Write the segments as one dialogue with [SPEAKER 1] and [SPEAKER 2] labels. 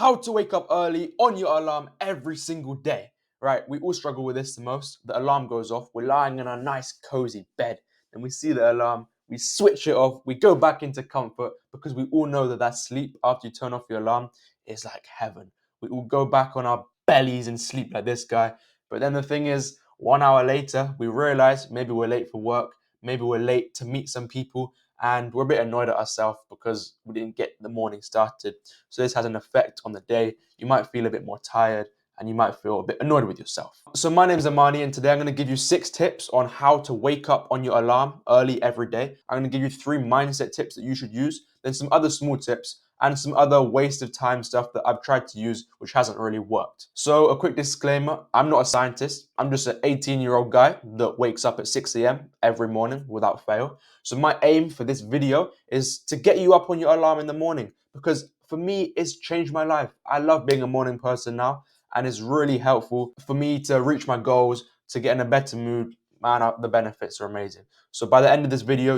[SPEAKER 1] how to wake up early on your alarm every single day, right? We all struggle with this the most. The alarm goes off, we're lying in a nice cozy bed, and we see the alarm, we switch it off, we go back into comfort because we all know that that sleep after you turn off your alarm is like heaven. We all go back on our bellies and sleep like this guy. But then the thing is, 1 hour later, we realize maybe we're late for work, maybe we're late to meet some people, and we're a bit annoyed at ourselves because we didn't get the morning started. So this has an effect on the day. You might feel a bit more tired and you might feel a bit annoyed with yourself. So my name is Amani, and today I'm going to give you 6 tips on how to wake up on your alarm early every day. I'm going to give you 3 mindset tips that you should use, then some other small tips and some other waste of time stuff that I've tried to use which hasn't really worked. So a quick disclaimer, I'm not a scientist. I'm just an 18-year-old guy that wakes up at 6 a.m. every morning without fail. So my aim for this video is to get you up on your alarm in the morning, because for me, it's changed my life. I love being a morning person now, and it's really helpful for me to reach my goals, to get in a better mood. Man, the benefits are amazing. So by the end of this video,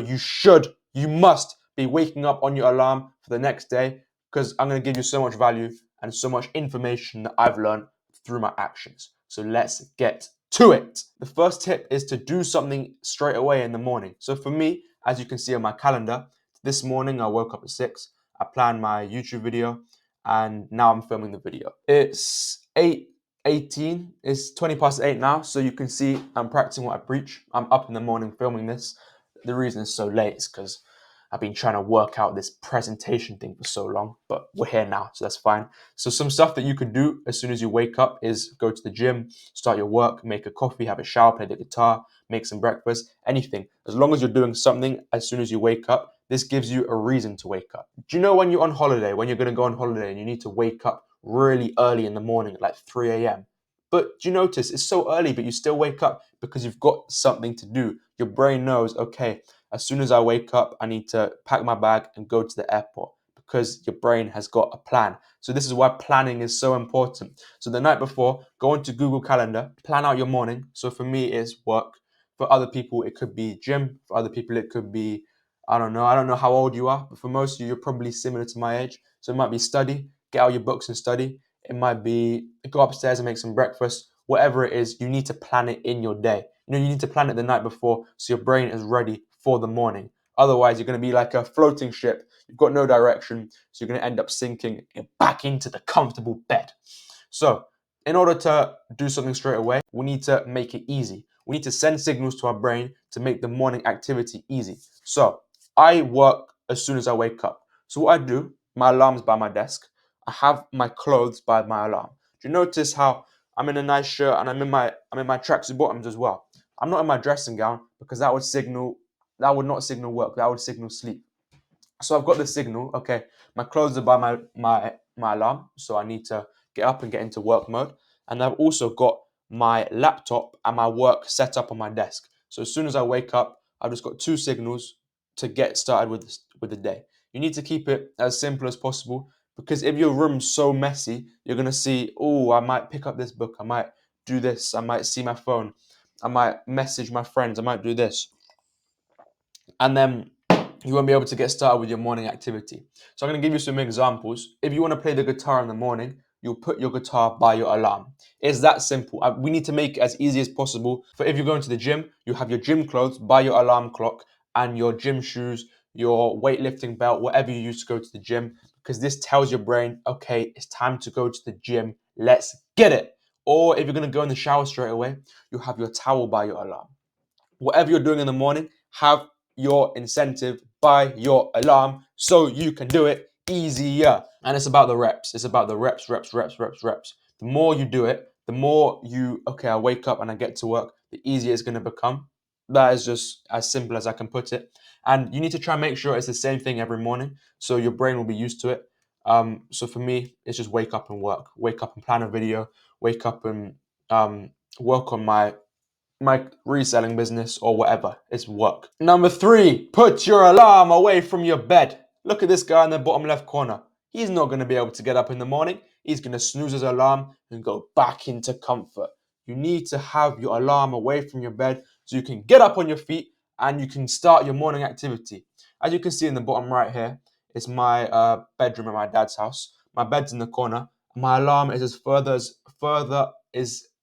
[SPEAKER 1] you must be waking up on your alarm for the next day, because I'm going to give you so much value and so much information that I've learned through my actions. So let's get to it. The first tip is to do something straight away in the morning. So for me, as you can see on my calendar, this morning I woke up at 6. I planned my YouTube video, and now I'm filming the video. It's 8:18. It's 20 past 8 now, so you can see I'm practicing what I preach. I'm up in the morning filming this. The reason it's so late is because I've been trying to work out this presentation thing for so long, but we're here now, so that's fine. So some stuff that you could do as soon as you wake up is go to the gym, start your work, make a coffee, have a shower, play the guitar, make some breakfast, anything. As long as you're doing something as soon as you wake up, this gives you a reason to wake up. Do you know when you're on holiday, when you're going to go on holiday and you need to wake up really early in the morning, like 3 a.m.? But do you notice it's so early, but you still wake up because you've got something to do. Your brain knows, okay, as soon as I wake up, I need to pack my bag and go to the airport, because your brain has got a plan. So this is why planning is so important. So the night before, go into Google Calendar, plan out your morning. So for me, it's work. For other people, it could be gym. For other people, it could be, I don't know how old you are, but for most of you, you're probably similar to my age. So it might be study, get out your books and study. It might be go upstairs and make some breakfast. Whatever it is, you need to plan it in your day. You need to plan it the night before so your brain is ready for the morning. Otherwise, you're going to be like a floating ship. You've got no direction, so you're going to end up sinking back into the comfortable bed. So in order to do something straight away, we need to make it easy. We need to send signals to our brain to make the morning activity easy. So I work as soon as I wake up. So what I do, my alarm's by my desk. I have my clothes by my alarm. Do you notice how I'm in a nice shirt and I'm in my tracksuit bottoms as well? I'm not in my dressing gown because that would not signal work. That would signal sleep. So I've got the signal. Okay, my clothes are by my alarm, so I need to get up and get into work mode. And I've also got my laptop and my work set up on my desk. So as soon as I wake up, I've just got 2 signals to get started with the day. You need to keep it as simple as possible, because if your room's so messy, you're gonna see, oh, I might pick up this book, I might do this, I might see my phone, I might message my friends, I might do this. And then you won't be able to get started with your morning activity. So I'm going to give you some examples. If you want to play the guitar in the morning, you'll put your guitar by your alarm. It's that simple. We need to make it as easy as possible. For if you're going to the gym, you have your gym clothes by your alarm clock and your gym shoes, your weightlifting belt, whatever you use to go to the gym, because this tells your brain, okay, it's time to go to the gym. Let's get it. Or if you're going to go in the shower straight away, you have your towel by your alarm. Whatever you're doing in the morning, have your incentive by your alarm so you can do it easier. And it's about the reps. It's about the reps. The more you do it, the more I wake up and I get to work, the easier it's going to become. That is just as simple as I can put it. And you need to try and make sure it's the same thing every morning so your brain will be used to it. So for me, it's just wake up and work. Wake up and plan a video. Wake up and work on my reselling business or whatever. It's work. Number 3, put your alarm away from your bed. Look at this guy in the bottom left corner. He's not going to be able to get up in the morning. He's going to snooze his alarm and go back into comfort. You need to have your alarm away from your bed so you can get up on your feet and you can start your morning activity. As you can see in the bottom right here, it's my bedroom at my dad's house. my bed's in the corner, my alarm is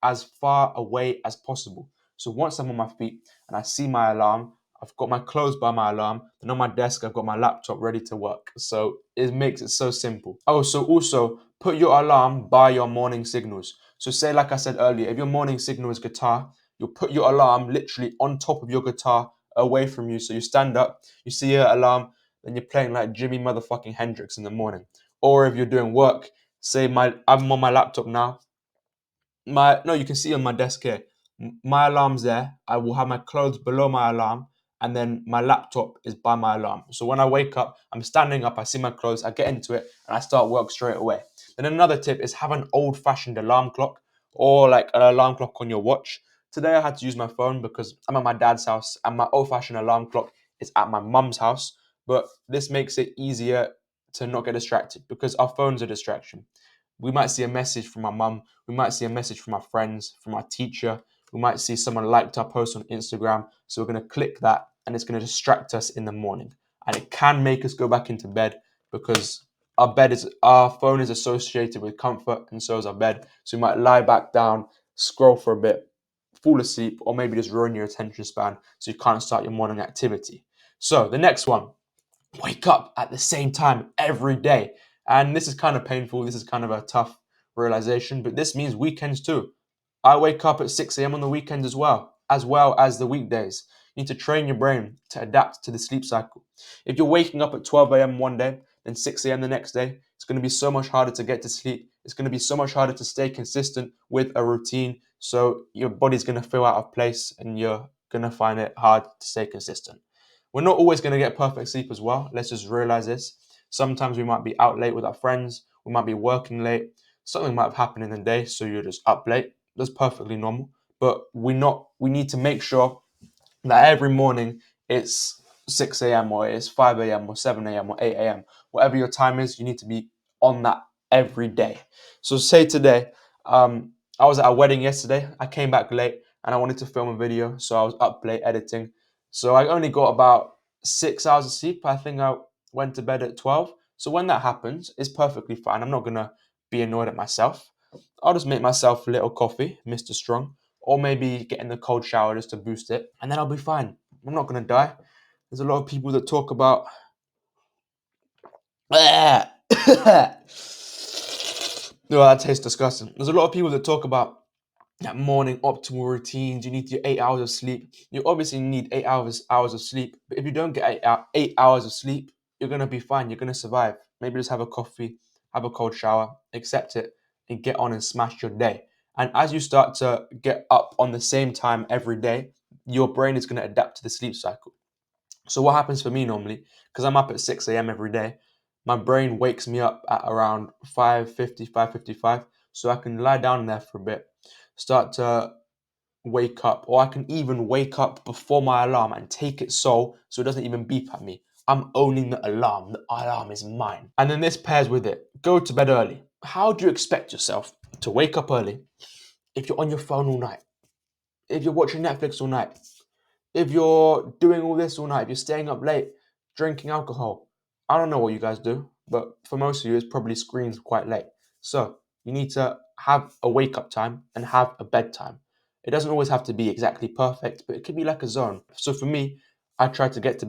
[SPEAKER 1] as far away as possible. So once I'm on my feet and I see my alarm, I've got my clothes by my alarm, and on my desk I've got my laptop ready to work. So it makes it so simple. Oh, so also put your alarm by your morning signals. So say, like I said earlier, if your morning signal is guitar, you'll put your alarm literally on top of your guitar away from you. So you stand up, you see your alarm, then you're playing like Jimi motherfucking Hendrix in the morning. Or if you're doing work, say I'm on my laptop now, my no, you can see on my desk here. My alarm's there. I will have my clothes below my alarm, and then my laptop is by my alarm. So when I wake up, I'm standing up, I see my clothes, I get into it, and I start work straight away. Then another tip is have an old-fashioned alarm clock or like an alarm clock on your watch. Today I had to use my phone because I'm at my dad's house, and my old-fashioned alarm clock is at my mum's house. But this makes it easier to not get distracted because our phone's a distraction. We might see a message from our mum, we might see a message from our friends, from our teacher, we might see someone liked our post on Instagram. So we're going to click that and it's going to distract us in the morning. And it can make us go back into bed because our phone is associated with comfort and so is our bed. So we might lie back down, scroll for a bit, fall asleep, or maybe just ruin your attention span so you can't start your morning activity. So the next one, wake up at the same time every day. And this is kind of painful. This is kind of a tough realization, but this means weekends too. I wake up at 6 a.m. on the weekends as well as the weekdays. You need to train your brain to adapt to the sleep cycle. If you're waking up at 12 a.m. one day, then 6 a.m. the next day, it's going to be so much harder to get to sleep. It's going to be so much harder to stay consistent with a routine. So your body's going to feel out of place and you're going to find it hard to stay consistent. We're not always going to get perfect sleep as well. Let's just realize this. Sometimes we might be out late with our friends. We might be working late. Something might have happened in the day, so you're just up late. That's perfectly normal. But we need to make sure that every morning it's 6 a.m. or it's 5 a.m. or 7 a.m. or 8 a.m. Whatever your time is, you need to be on that every day. So say today, I was at a wedding yesterday. I came back late and I wanted to film a video, so I was up late editing. So I only got about 6 hours of sleep. I think I went to bed at 12. So when that happens, it's perfectly fine. I'm not gonna be annoyed at myself. I'll just make myself a little coffee, Mr. Strong, or maybe get in the cold shower just to boost it, and then I'll be fine. I'm not gonna die. There's a lot of people that talk about oh, that tastes disgusting. There's a lot of people that talk about that morning optimal routines. You need your 8 hours of sleep. You obviously need 8 hours of sleep. But if you don't get 8 hours of sleep, you're gonna be fine. You're gonna survive. Maybe just have a coffee, have a cold shower, accept it, and get on and smash your day. And as you start to get up on the same time every day, your brain is gonna adapt to the sleep cycle. So what happens for me normally, because I'm up at 6 a.m. every day, my brain wakes me up at around 5:50, 5:55, so I can lie down there for a bit, start to wake up, or I can even wake up before my alarm and take it so it doesn't even beep at me. I'm owning the alarm. The alarm is mine. And then this pairs with it. Go to bed early. How do you expect yourself to wake up early if you're on your phone all night? If you're watching Netflix all night? If you're doing all this all night, if you're staying up late, drinking alcohol? I don't know what you guys do, but for most of you, it's probably screens quite late. So you need to have a wake up time and have a bedtime. It doesn't always have to be exactly perfect, but it could be like a zone. So for me, I try to get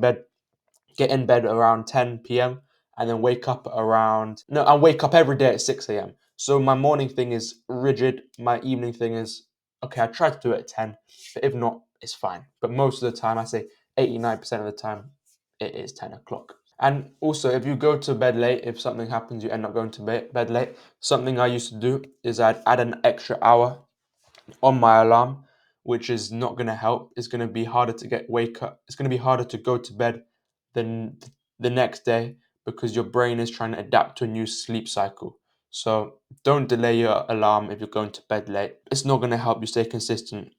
[SPEAKER 1] in bed around 10 p.m. and then wake up around, no, I wake up every day at 6 a.m. So my morning thing is rigid. My evening thing is, okay, I try to do it at 10, but if not, it's fine. But most of the time, I say 89% of the time, it is 10 o'clock. And also, if you go to bed late, if something happens, you end up going to bed late. Something I used to do is I'd add an extra hour on my alarm, which is not going to help. It's going to be harder to wake up. It's going to be harder to go to bed than the next day because your brain is trying to adapt to a new sleep cycle. So don't delay your alarm if you're going to bed late. It's not going to help you stay consistent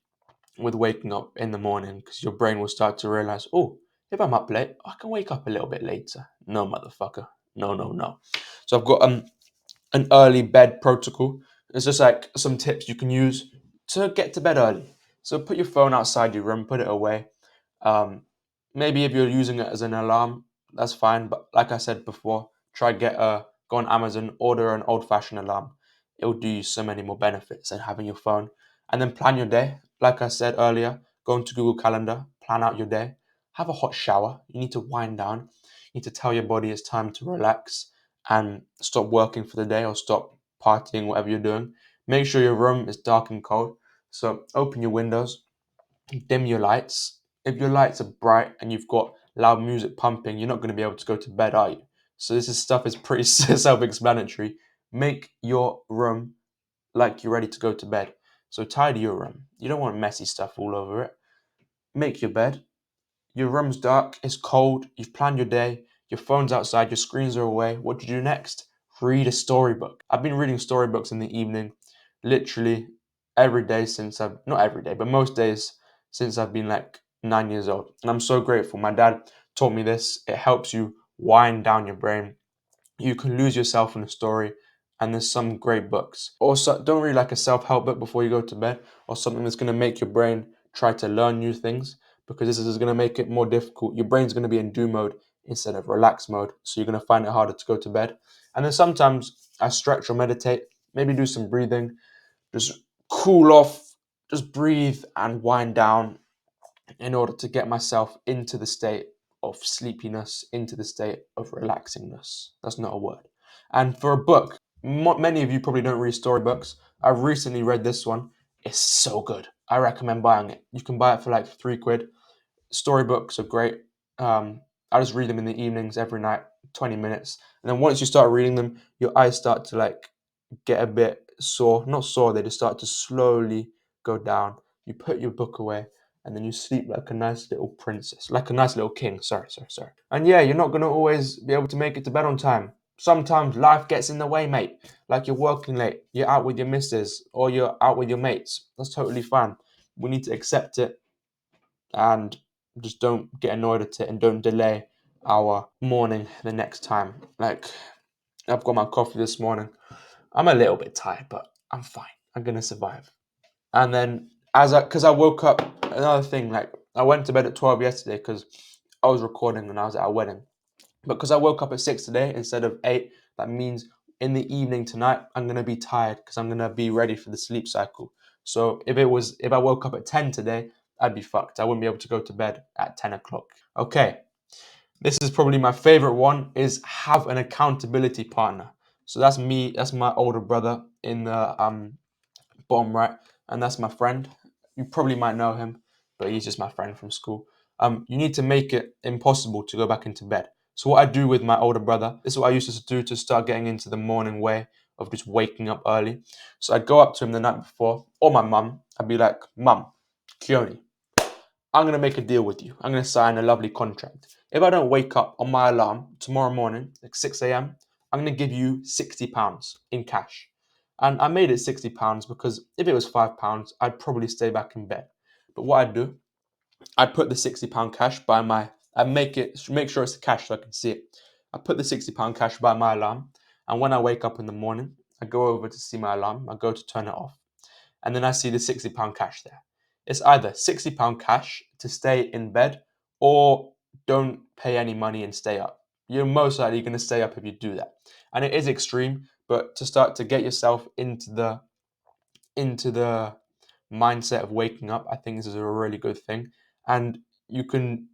[SPEAKER 1] with waking up in the morning because your brain will start to realize, oh, if I'm up late, I can wake up a little bit later. No, motherfucker. No, no, no. So I've got an early bed protocol. It's just like some tips you can use to get to bed early. So put your phone outside your room, put it away. Um, Maybe if you're using it as an alarm, that's fine. But like I said before, try get a go on Amazon, order an old-fashioned alarm. It will do you so many more benefits than having your phone. And then plan your day. Like I said earlier, go into Google Calendar, plan out your day, have a hot shower. You need to wind down. You need to tell your body it's time to relax and stop working for the day or stop partying, whatever you're doing. Make sure your room is dark and cold. So open your windows, dim your lights. If your lights are bright and you've got loud music pumping, you're not going to be able to go to bed, are you? So this is stuff is pretty self-explanatory. Make your room like you're ready to go to bed. So tidy your room. You don't want messy stuff all over it. Make your bed. Your room's dark, it's cold, you've planned your day, your phone's outside, your screens are away. What do you do next? Read a storybook. I've been reading storybooks in the evening, literally every day since I've, not every day, but most days since I've been like 9 years old. And I'm so grateful. My dad taught me this. It helps you wind down your brain. You can lose yourself in a story, and there's some great books. Also, don't read like a self-help book before you go to bed, or something that's going to make your brain try to learn new things, because this is going to make it more difficult. Your brain's going to be in do mode instead of relax mode, so you're going to find it harder to go to bed. And then sometimes I stretch or meditate, maybe do some breathing, just cool off, just breathe and wind down in order to get myself into the state of sleepiness, into the state of relaxingness. That's not a word. And for a book, many of you probably don't read storybooks. I've recently read this one. It's so good. I recommend buying it. You can buy it for like £3. Storybooks are great. I just read them in the evenings every night, 20 minutes. And then once you start reading them, your eyes start to like get a bit sore. Not sore, they just start to slowly go down. You put your book away and then you sleep like a nice little princess, like a nice little king. Sorry. And yeah, you're not going to always be able to make it to bed on time. Sometimes life gets in the way, mate. Like you're working late, you're out with your missus, or you're out with your mates. That's totally fine. We need to accept it and just don't get annoyed at it and don't delay our morning the next time. Like, I've got my coffee this morning. I'm a little bit tired, but I'm fine. I'm gonna survive. And then because I woke up, another thing, like I went to bed at 12 yesterday because I was recording and I was at a wedding. But because I woke up at 6 today instead of 8, that means in the evening tonight I'm gonna be tired because I'm gonna be ready for the sleep cycle. So if I woke up at 10 today, I'd be fucked. I wouldn't be able to go to bed at 10 o'clock. Okay, this is probably my favorite one, is have an accountability partner. So that's me, that's my older brother in the bottom right, and that's my friend. You probably might know him, but he's just my friend from school. You need to make it impossible to go back into bed. So what I do with my older brother, this is what I used to do to start getting into the morning way of just waking up early. So I'd go up to him the night before, or my mum. I'd be like, Mum, Keone, I'm going to make a deal with you. I'm going to sign a lovely contract. If I don't wake up on my alarm tomorrow morning, like 6 a.m., I'm going to give you £60 in cash. And I made it £60 because if it was £5, I'd probably stay back in bed. But what I'd do, I'd put the £60 cash by my, I make sure it's cash so I can see it. I put the £60 cash by my alarm. And when I wake up in the morning, I go over to see my alarm. I go to turn it off and then I see the £60 cash there. It's either £60 cash to stay in bed or don't pay any money and stay up. You're most likely going to stay up if you do that. And it is extreme, but to start to get yourself into the mindset of waking up, I think this is a really good thing. And you can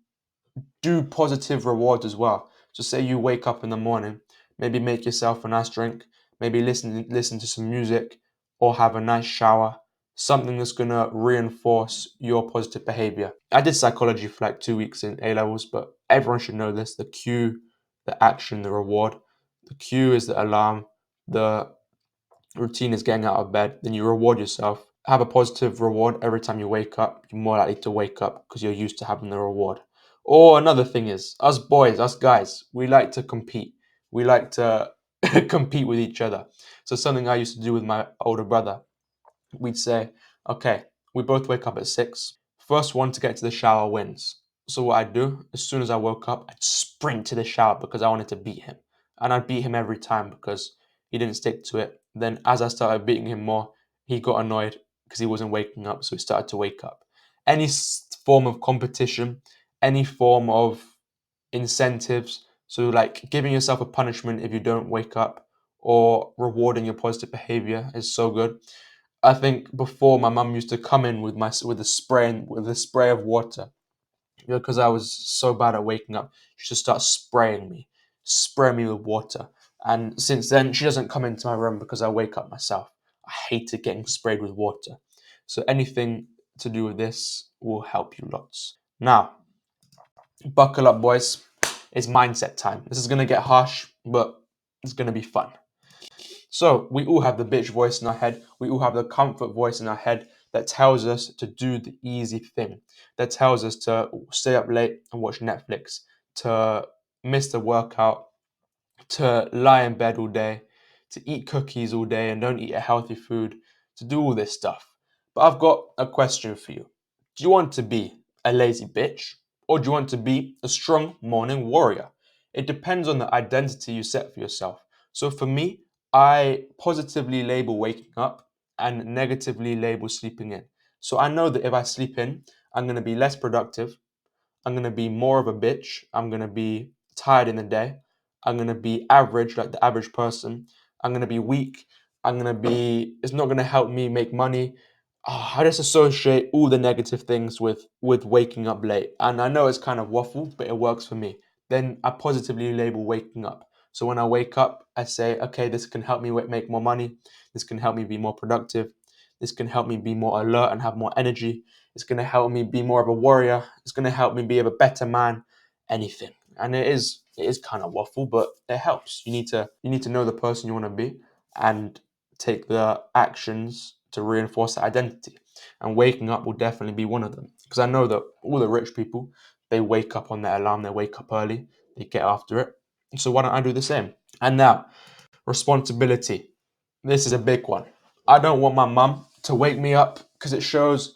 [SPEAKER 1] do positive rewards as well. So say you wake up in the morning, maybe make yourself a nice drink, maybe listen to some music or have a nice shower, something that's going to reinforce your positive behavior. I did psychology for like 2 weeks in A levels, but everyone should know this: the cue, the action, the reward. The cue is the alarm, the routine is getting out of bed, then you reward yourself. Have a positive reward every time you wake up. You're more likely to wake up because you're used to having the reward. Or another thing is, us boys, us guys, we like to compete. We like to compete with each other. So something I used to do with my older brother, we'd say, okay, we both wake up at 6. First one to get to the shower wins. So what I'd do, as soon as I woke up, I'd sprint to the shower because I wanted to beat him. And I'd beat him every time because he didn't stick to it. Then as I started beating him more, he got annoyed because he wasn't waking up, so he started to wake up. Any form of competition, any form of incentives, so like giving yourself a punishment if you don't wake up, or rewarding your positive behavior is so good. I think before my mum used to come in with a spray of water, because I was so bad at waking up. She just start spraying me with water. And since then, she doesn't come into my room because I wake up myself. I hated getting sprayed with water. So anything to do with this will help you lots. Now, buckle up, boys. It's mindset time. This is gonna get harsh, but it's gonna be fun. So we all have the bitch voice in our head. We all have the comfort voice in our head that tells us to do the easy thing, that tells us to stay up late and watch Netflix, to miss the workout, to lie in bed all day, to eat cookies all day and don't eat a healthy food, to do all this stuff. But I've got a question for you. Do you want to be a lazy bitch, or do you want to be a strong morning warrior? It depends on the identity you set for yourself. So for me, I positively label waking up and negatively label sleeping in. So I know that if I sleep in, I'm going to be less productive. I'm gonna be more of a bitch. I'm gonna be tired in the day. I'm gonna be average, like the average person. I'm gonna be weak. It's not gonna help me make money. I just associate all the negative things with waking up late. And I know it's kind of waffle, but it works for me. Then I positively label waking up. So when I wake up, I say, okay, this can help me make more money. This can help me be more productive. This can help me be more alert and have more energy. It's going to help me be more of a warrior. It's going to help me be a better man. Anything, and it is kind of waffle, but it helps. You need to know the person you want to be and take the actions to reinforce that identity. And waking up will definitely be one of them, because I know that all the rich people, they wake up on their alarm. They wake up early. They get after it. So why don't I do the same? And now, responsibility. This is a big one. I don't want my mum to wake me up because it shows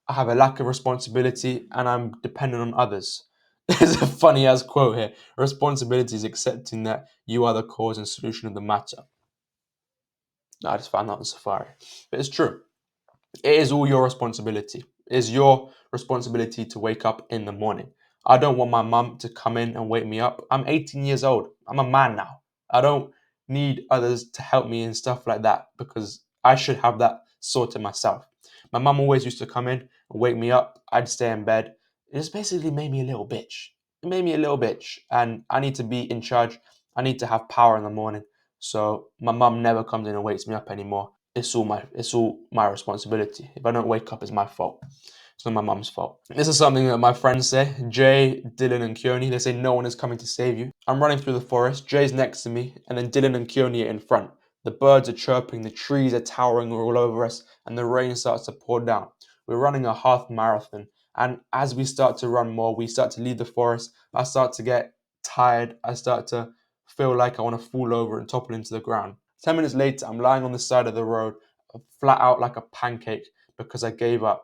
[SPEAKER 1] I have a lack of responsibility and I'm dependent on others. There's a funny ass quote here. Responsibility is accepting that you are the cause and solution of the matter. I just found that on Safari. But it's true. It is all your responsibility. It is your responsibility to wake up in the morning. I don't want my mum to come in and wake me up. I'm 18 years old. I'm a man now. I don't need others to help me and stuff like that because I should have that sorted myself. My mum always used to come in and wake me up. I'd stay in bed. It just basically made me a little bitch. It made me a little bitch. And I need to be in charge. I need to have power in the morning. So my mum never comes in and wakes me up anymore. It's all my responsibility. If I don't wake up, it's my fault. It's not my mum's fault. This is something that my friends say. Jay, Dylan, and Keone, they say no one is coming to save you. I'm running through the forest. Jay's next to me, and then Dylan and Keone are in front. The birds are chirping, the trees are towering all over us, and the rain starts to pour down. We're running a half marathon, and as we start to run more, we start to leave the forest. I start to get tired. I start to feel like I want to fall over and topple into the ground. 10 minutes later, I'm lying on the side of the road, flat out like a pancake because I gave up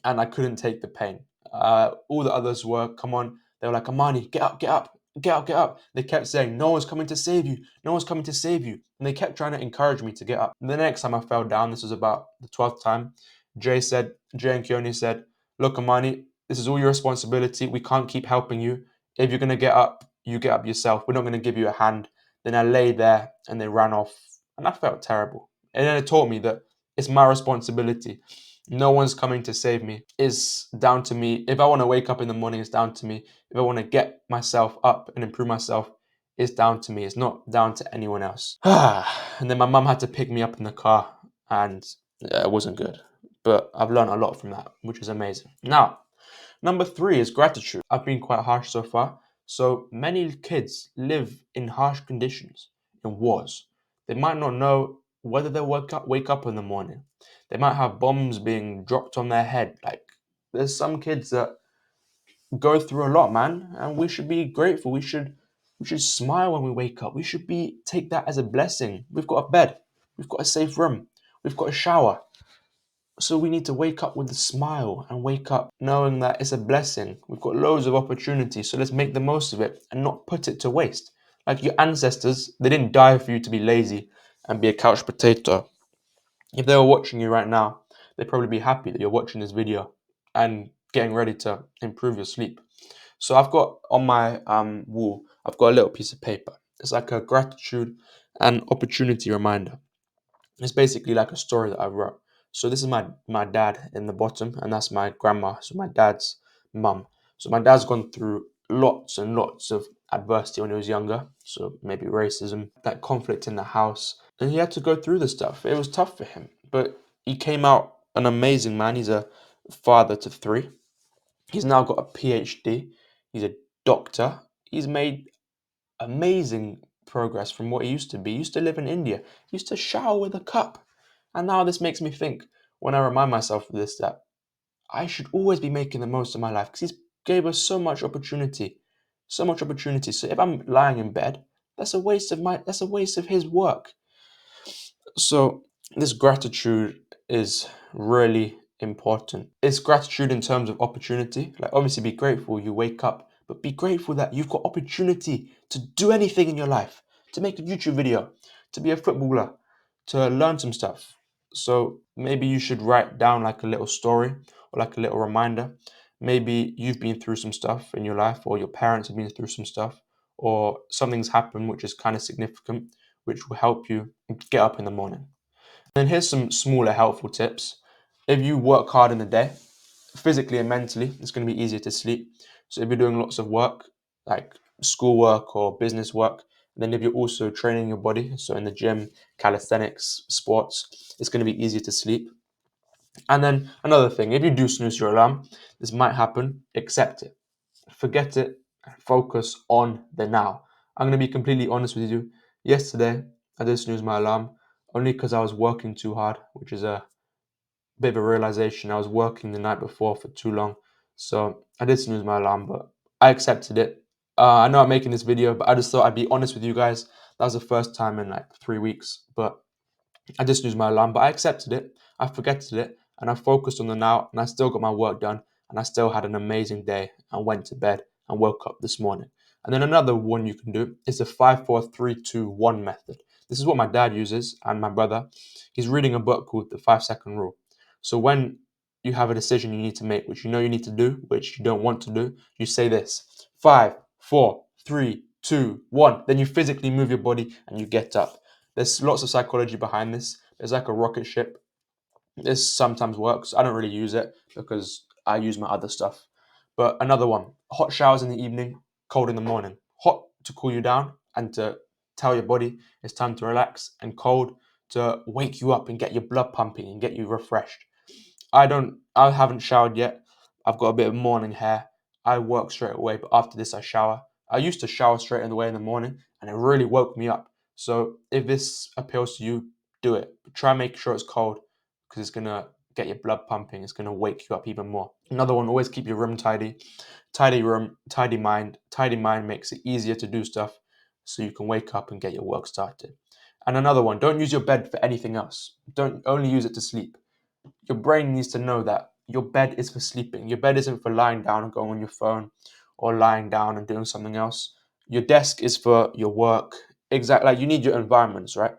[SPEAKER 1] and I couldn't take the pain. All the others were, come on, they were like, Amani, get up, get up, get up, get up. They kept saying, no one's coming to save you, no one's coming to save you. And they kept trying to encourage me to get up. And the next time I fell down, this was about the 12th time, Jay and Keone said, look, Amani, this is all your responsibility. We can't keep helping you. If you're going to get up, you get up yourself. We're not going to give you a hand. Then I lay there and they ran off. And I felt terrible. And then it taught me that it's my responsibility. No one's coming to save me. It's down to me. If I want to wake up in the morning, it's down to me. If I want to get myself up and improve myself, it's down to me. It's not down to anyone else. And then my mum had to pick me up in the car, and yeah, it wasn't good. But I've learned a lot from that, which is amazing. Now, number 3 is gratitude. I've been quite harsh so far. So many kids live in harsh conditions, in wars. They might not know whether they'll wake up in the morning. They might have bombs being dropped on their head. Like, there's some kids that go through a lot, man, and we should be grateful. We should smile when we wake up. We should be take that as a blessing. We've got a bed. We've got a safe room. We've got a shower. So we need to wake up with a smile and wake up knowing that it's a blessing. We've got loads of opportunities, so let's make the most of it and not put it to waste. Like your ancestors, they didn't die for you to be lazy and be a couch potato. If they were watching you right now, they'd probably be happy that you're watching this video and getting ready to improve your sleep. So I've got on my wall, I've got a little piece of paper. It's like a gratitude An opportunity reminder. It's basically like a story that I wrote. So this is my dad in the bottom, and that's my grandma, so my dad's mum. So my dad's gone through lots and lots of adversity when he was younger. So maybe racism, that conflict in the house, and he had to go through this stuff. It was tough for him, but he came out an amazing man. He's a father to three. He's now got a PhD. He's a doctor. He's made amazing progress from what he used to be. He used to live in India. He used to shower with a cup. And now this makes me think, when I remind myself of this, that I should always be making the most of my life because he's gave us so much opportunity. So much opportunity. So if I'm lying in bed, that's a waste of his work. So this gratitude is really important. It's gratitude in terms of opportunity. Like obviously be grateful you wake up, but be grateful that you've got opportunity to do anything in your life, to make a YouTube video, to be a footballer, to learn some stuff. So maybe you should write down like a little story or like a little reminder. Maybe you've been through some stuff in your life, or your parents have been through some stuff, or something's happened which is kind of significant, which will help you get up in the morning. And here's some smaller helpful tips. If you work hard in the day, physically and mentally, it's going to be easier to sleep. So if you're doing lots of work, like schoolwork or business work, then if you're also training your body, so in the gym, calisthenics, sports, it's going to be easier to sleep. And then another thing, if you do snooze your alarm, this might happen, accept it. Forget it and focus on the now. I'm going to be completely honest with you. Yesterday, I did snooze my alarm only because I was working too hard, which is a bit of a realization. I was working the night before for too long. So I did snooze my alarm, but I accepted it. I know I'm making this video, but I just thought I'd be honest with you guys. That was the first time in like 3 weeks, but I just used my alarm, but I accepted it. I forgetted it, and I focused on the now, and I still got my work done, and I still had an amazing day. And went to bed and woke up this morning. And then another one you can do is the 5, 4, 3, 2, 1 method. This is what my dad uses and my brother. He's reading a book called The 5 Second Rule. So when you have a decision you need to make, which you know you need to do, which you don't want to do, you say this: 5, 4, 3, 2, 1. Then you physically move your body and you get up. There's lots of psychology behind this. There's like a rocket ship. This sometimes works. I don't really use it because I use my other stuff. But another one: hot showers in the evening, cold in the morning. Hot to cool you down and to tell your body it's time to relax, and cold to wake you up and get your blood pumping and get you refreshed. I haven't showered yet. I've got a bit of morning hair. I work straight away, but after this I shower. I used to shower straight away in the morning and it really woke me up. So if this appeals to you, do it. But try and make sure it's cold because it's gonna get your blood pumping. It's gonna wake you up even more. Another one: always keep your room tidy. Tidy room, tidy mind. Tidy mind makes it easier to do stuff so you can wake up and get your work started. And another one: don't use your bed for anything else. Don't only use it to sleep. Your brain needs to know that your bed is for sleeping. Your bed isn't for lying down and going on your phone or lying down and doing something else. Your desk is for your work. Exactly, like you need your environments, right?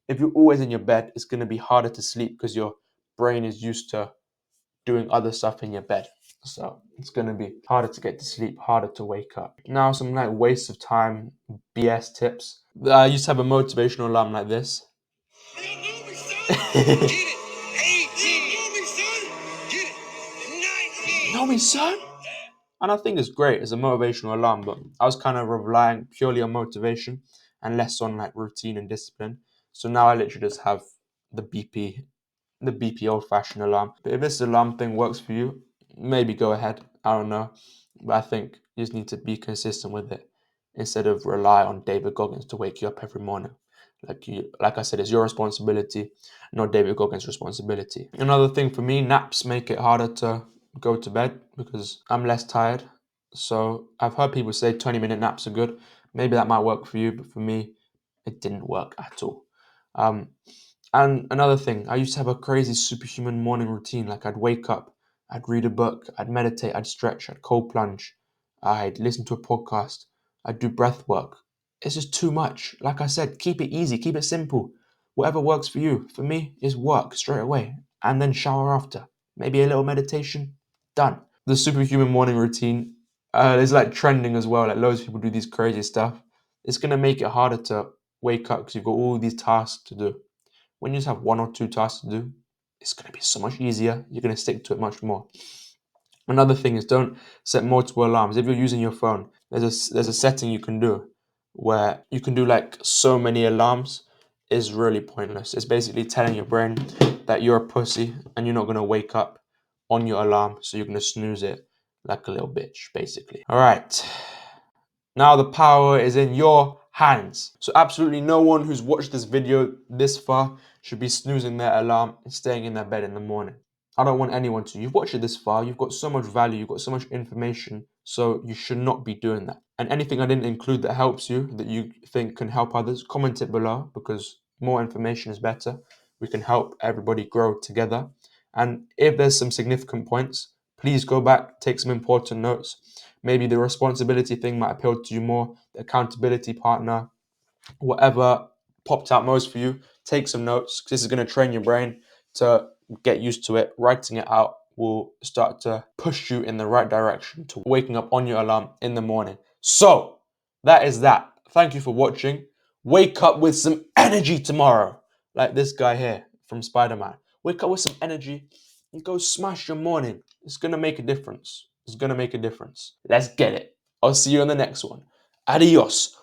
[SPEAKER 1] If you're always in your bed, it's going to be harder to sleep because your brain is used to doing other stuff in your bed. So it's going to be harder to get to sleep, harder to wake up. Now, some like waste of time BS tips. I used to have a motivational alarm like this. Know me, son? And I think it's great as a motivational alarm, but I was kind of relying purely on motivation and less on like routine and discipline. So now I literally just have the BP, the BP old fashioned alarm. But if this alarm thing works for you, maybe go ahead. I don't know. But I think you just need to be consistent with it instead of rely on David Goggins to wake you up every morning. Like I said, it's your responsibility, not David Goggins' responsibility. Another thing for me, naps make it harder to go to bed because I'm less tired. So I've heard people say 20-minute naps are good. Maybe that might work for you, but for me, it didn't work at all. Um, and another thing, I used to have a crazy superhuman morning routine. Like I'd wake up, I'd read a book, I'd meditate, I'd stretch, I'd cold plunge, I'd listen to a podcast, I'd do breath work. It's just too much. Like I said, keep it easy, keep it simple. Whatever works for you. For me, is work straight away and then shower after. Maybe a little meditation. Done. The superhuman morning routine is like trending as well. Like loads of people do these crazy stuff. It's gonna make it harder to wake up because you've got all these tasks to do. When you just have 1 or 2 tasks to do, it's going to be so much easier. You're going to stick to it much more. Another thing is, don't set multiple alarms. If you're using your phone, there's a setting you can do where you can do like so many alarms. Is really pointless. It's basically telling your brain that you're a pussy and you're not going to wake up on your alarm, so you're going to snooze it like a little bitch, basically. All right. Now the power is in your hands. So absolutely no one who's watched this video this far should be snoozing their alarm and staying in their bed in the morning. I don't want anyone to. You've watched it this far, you've got so much value, you've got so much information, so you should not be doing that. And anything I didn't include that helps you, that you think can help others, comment it below, because more information is better. We can help everybody grow together. And if there's some significant points, please go back, take some important notes. Maybe the responsibility thing might appeal to you more, the accountability partner, whatever popped out most for you. Take some notes, because this is going to train your brain to get used to it. Writing it out will start to push you in the right direction to waking up on your alarm in the morning. So that is that. Thank you for watching. Wake up with some energy tomorrow, like this guy here from Spider-Man. Wake up with some energy and go smash your morning. It's going to make a difference. It's going to make a difference. Let's get it. I'll see you on the next one. Adios.